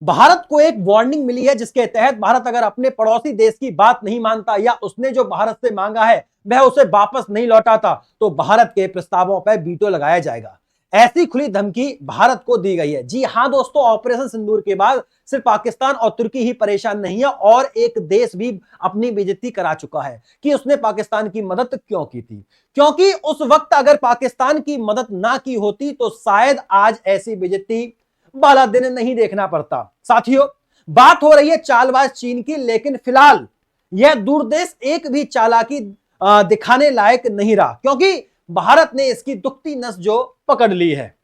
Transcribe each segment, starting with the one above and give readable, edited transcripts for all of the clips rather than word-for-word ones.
भारत को एक वार्निंग मिली है जिसके तहत भारत अगर अपने पड़ोसी देश की बात नहीं मानता या उसने जो भारत से मांगा है वह उसे वापस नहीं लौटाता तो भारत के प्रस्तावों पर वीटो लगाया जाएगा। ऐसी खुली धमकी भारत को दी गई है। जी हां दोस्तों, ऑपरेशन सिंदूर के बाद सिर्फ पाकिस्तान और तुर्की ही परेशान नहीं है और एक देश भी अपनी बेइज्जती करा चुका है कि उसने पाकिस्तान की मदद क्यों की थी, क्योंकि उस वक्त अगर पाकिस्तान की मदद ना की होती तो शायद आज ऐसी बेइज्जती वाला दिन नहीं देखना पड़ता। साथियों, बात हो रही है चालबाज चीन की, लेकिन फिलहाल यह दूरदेश एक भी चालाकी दिखाने लायक नहीं रहा क्योंकि भारत ने इसकी दुखती नस जो पकड़ ली है।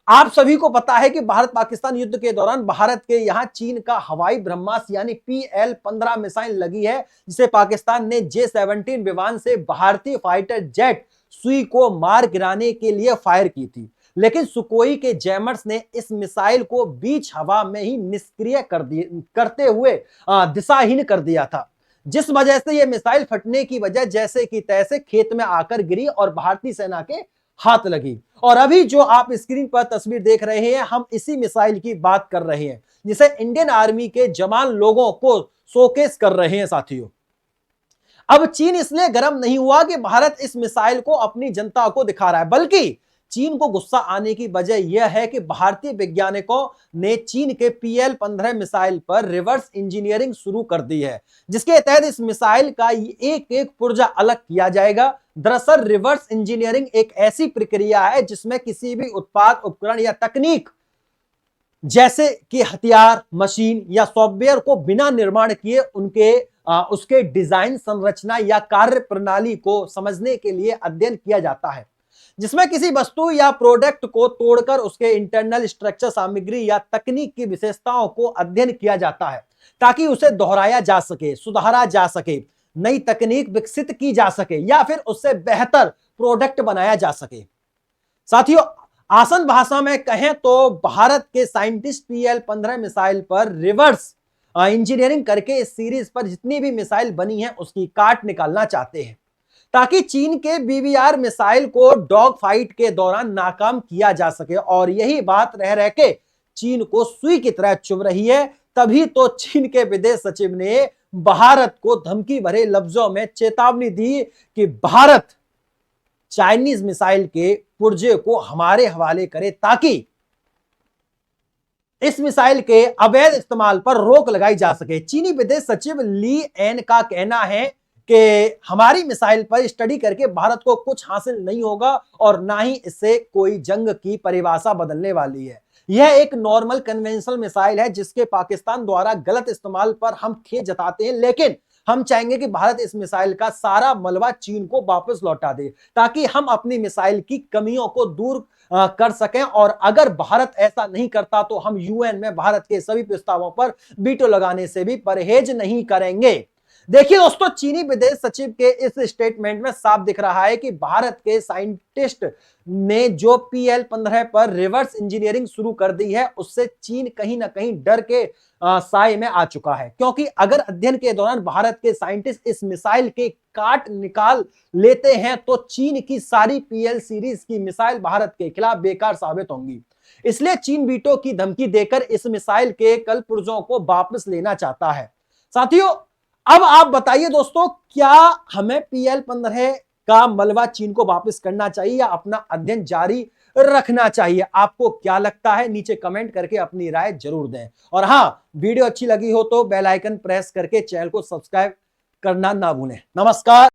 आप सभी को पता है कि भारत पाकिस्तान युद्ध के दौरान भारत के यहां चीन का हवाई ब्रह्मास्त्र यानी PL-15 मिसाइल लगी है, जिसे पाकिस्तान ने J-17 विमान से भारतीय फाइटर जेट सुई को मार गिराने के लिए फायर की थी। लेकिन सुकोई के जैमर्स ने इस मिसाइल को बीच हवा में ही निष्क्रिय करते हुए दिशाहीन कर दिया था, जिस वजह से यह मिसाइल फटने की वजह जैसे कि तैसे खेत में आकर गिरी और भारतीय सेना के हाथ लगी। और अभी जो आप स्क्रीन पर तस्वीर देख रहे हैं, हम इसी मिसाइल की बात कर रहे हैं जिसे इंडियन आर्मी के जवान लोगों को शोकेस कर रहे हैं। साथियों, अब चीन इसलिए गर्म नहीं हुआ कि भारत इस मिसाइल को अपनी जनता को दिखा रहा है, बल्कि चीन को गुस्सा आने की वजह यह है कि भारतीय वैज्ञानिकों ने चीन के PL-15 मिसाइल पर रिवर्स इंजीनियरिंग शुरू कर दी है, जिसके तहत इस मिसाइल का एक एक पुर्जा अलग किया जाएगा। दरअसल रिवर्स इंजीनियरिंग एक ऐसी प्रक्रिया है जिसमें किसी भी उत्पाद, उपकरण या तकनीक जैसे कि हथियार, मशीन या सॉफ्टवेयर को बिना निर्माण किए उसके डिजाइन, संरचना या कार्य प्रणाली को समझने के लिए अध्ययन किया जाता है, जिसमें किसी वस्तु या प्रोडक्ट को तोड़कर उसके इंटरनल स्ट्रक्चर, सामग्री या तकनीक की विशेषताओं को अध्ययन किया जाता है ताकि उसे दोहराया जा सके, सुधारा जा सके, नई तकनीक विकसित की जा सके या फिर उससे बेहतर प्रोडक्ट बनाया जा सके। साथियों, आसान भाषा में कहें तो भारत के साइंटिस्ट PL-15 मिसाइल पर रिवर्स इंजीनियरिंग करके इस सीरीज पर जितनी भी मिसाइल बनी है उसकी काट निकालना चाहते हैं ताकि चीन के BBR मिसाइल को डॉग फाइट के दौरान नाकाम किया जा सके। और यही बात रह के चीन को सुई की तरह चुभ रही है। तभी तो चीन के विदेश सचिव ने भारत को धमकी भरे लफ्जों में चेतावनी दी कि भारत चाइनीज मिसाइल के पुर्जे को हमारे हवाले करे ताकि इस मिसाइल के अवैध इस्तेमाल पर रोक लगाई जा सके। चीनी विदेश सचिव ली एन का कहना है कि हमारी मिसाइल पर स्टडी करके भारत को कुछ हासिल नहीं होगा और ना ही इससे कोई जंग की परिभाषा बदलने वाली है। यह एक नॉर्मल कन्वेंशनल मिसाइल है जिसके पाकिस्तान द्वारा गलत इस्तेमाल पर हम खेद जताते हैं, लेकिन हम चाहेंगे कि भारत इस मिसाइल का सारा मलबा चीन को वापस लौटा दे ताकि हम अपनी मिसाइल की कमियों को दूर कर सकें। और अगर भारत ऐसा नहीं करता तो हम UN में भारत के सभी प्रस्तावों पर वीटो लगाने से भी परहेज नहीं करेंगे। देखिए दोस्तों, चीनी विदेश सचिव के इस स्टेटमेंट में साफ दिख रहा है कि भारत के साइंटिस्ट ने जो PL-15 पर रिवर्स इंजीनियरिंग शुरू कर दी है उससे चीन कहीं ना कहीं डर के साए में आ चुका है, क्योंकि अगर अध्ययन के दौरान भारत के साइंटिस्ट इस मिसाइल के काट निकाल लेते हैं तो चीन की सारी PL सीरीज की मिसाइल भारत के खिलाफ बेकार साबित होंगी। इसलिए चीन वीटो की धमकी देकर इस मिसाइल के कल पुर्जों को वापस लेना चाहता है। साथियों, अब आप बताइए दोस्तों, क्या हमें PL-15 का मलबा चीन को वापस करना चाहिए या अपना अध्ययन जारी रखना चाहिए? आपको क्या लगता है? नीचे कमेंट करके अपनी राय जरूर दें। और हां, वीडियो अच्छी लगी हो तो बेल आइकन प्रेस करके चैनल को सब्सक्राइब करना ना भूलें। नमस्कार।